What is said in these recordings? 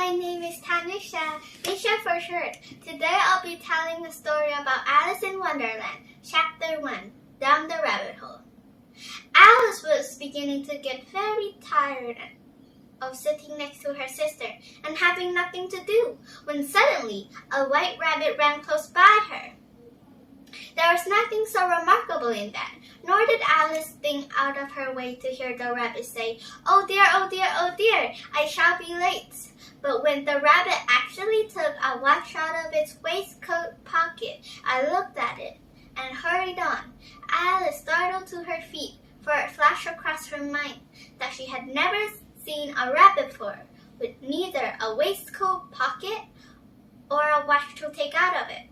my name is Nicha for short. Today I'll be telling a story about Alice in Wonderland, Chapter 1, Down the Rabbit Hole. Alice was beginning to get very tired of sitting next to her sister and having nothing to do, when suddenly a white rabbit ran close by her. There was nothing so remarkable in that, nor did Alice think out of her way to hear the rabbit say, "Oh dear, oh dear, oh dear, I shall be late." But when the rabbit actually took a watch out of its waistcoat pocket, I looked at it and hurried on. Alice startled to her feet, for it flashed across her mind that she had never seen a rabbit before, with neither a waistcoat pocket or a watch to take out of it.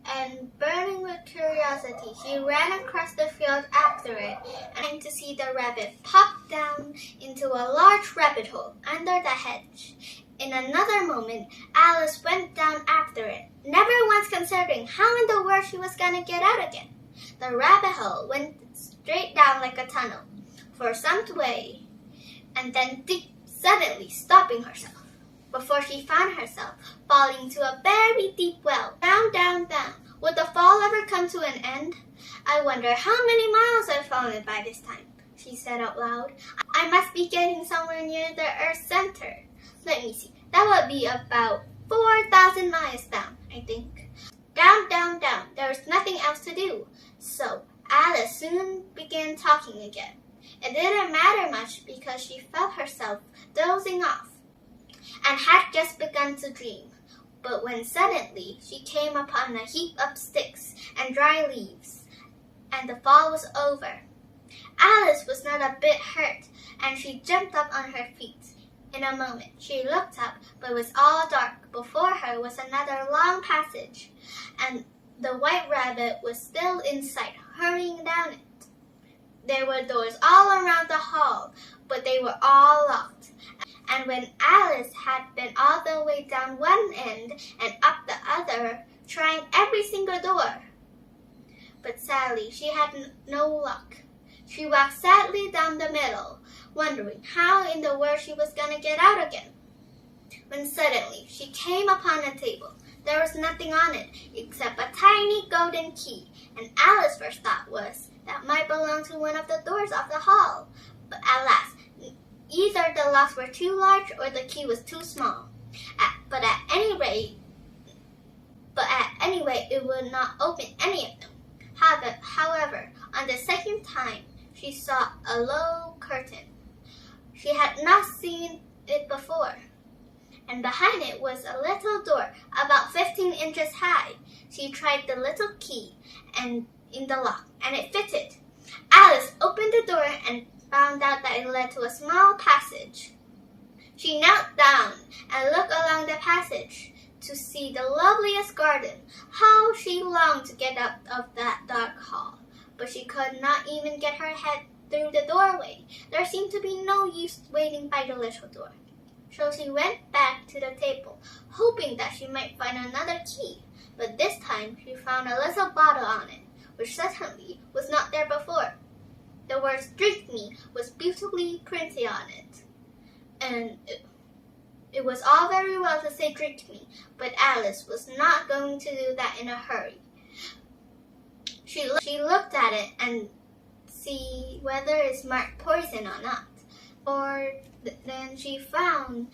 And burning with curiosity, she ran across the field after it, and to see the rabbit pop down into a large rabbit hole under the hedge. In another moment, Alice went down after it, never once considering how in the world she was going to get out again. The rabbit hole went straight down like a tunnel for some way, and then suddenly stopping herself, before she found herself falling into a very deep well. Down, down, down. Would the fall ever come to an end? I wonder how many miles I've fallen by this time, she said out loud. I must be getting somewhere near the Earth's center. Let me see. That would be about 4,000 miles down, I think. Down, down, down. There was nothing else to do. So Alice soon began talking again. It didn't matter much because she felt herself dozing off and had just begun to dream. But when suddenly she came upon a heap of sticks and dry leaves, and the fall was over. Alice was not a bit hurt, and she jumped up on her feet. In a moment, she looked up, but it was all dark. Before her was another long passage, and the white rabbit was still in sight, hurrying down it. There were doors all around the hall, but they were all locked. And when Alice had been all the way down one end and up the other, trying every single door, but sadly she had no luck. She walked sadly down the middle, wondering how in the world she was going to get out again. When suddenly she came upon a table. There was nothing on it except a tiny golden key, and Alice's first thought was that might belong to one of the doors of the hall. But alas, either the locks were too large or the key was too small. But at any rate, it would not open any of them. However, on the second time, she saw a low curtain. She had not seen it before, and behind it was a little door about 15 inches high. She tried the little key in the lock, and it fitted. Alice opened the door and found out that it led to a small passage. She knelt down and looked along the passage to see the loveliest garden. How she longed to get out of that dark hall, but she could not even get her head through the doorway. There seemed to be no use waiting by the little door. So she went back to the table, hoping that she might find another key. But this time she found a little bottle on it, which certainly was not there before. The words "Drink Me" was beautifully printed on it. And it was all very well to say "Drink Me," but Alice was not going to do that in a hurry. She looked at it and see whether it's marked poison or not. Then she found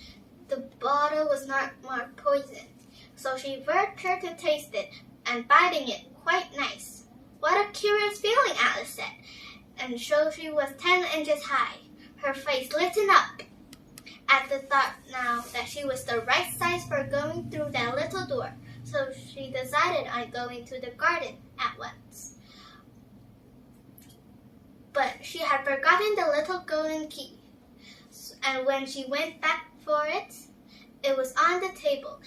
the bottle was not marked poison. So she ventured to taste it, and biting it, quite nice. What a curious feeling, Alice said. And so she was 10 inches high. Her face lit up at the thought now that she was the right size for going through that little door. So she decided on going to the garden at once. But she had forgotten the little golden key. And when she went back for it, it was on the table.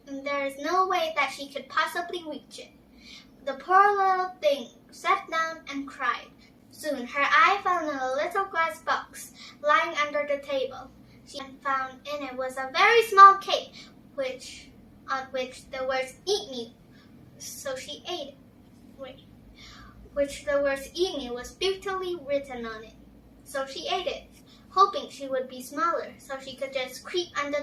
And there is no way that she could possibly reach it. The poor little thing sat down and cried. Soon her eye fell on a little glass box lying under the table. She found in it was a very small cake, on which the words "Eat Me." So she ate it. Which the words "Eat Me" was beautifully written on it. So she ate it, hoping she would be smaller so she could just creep under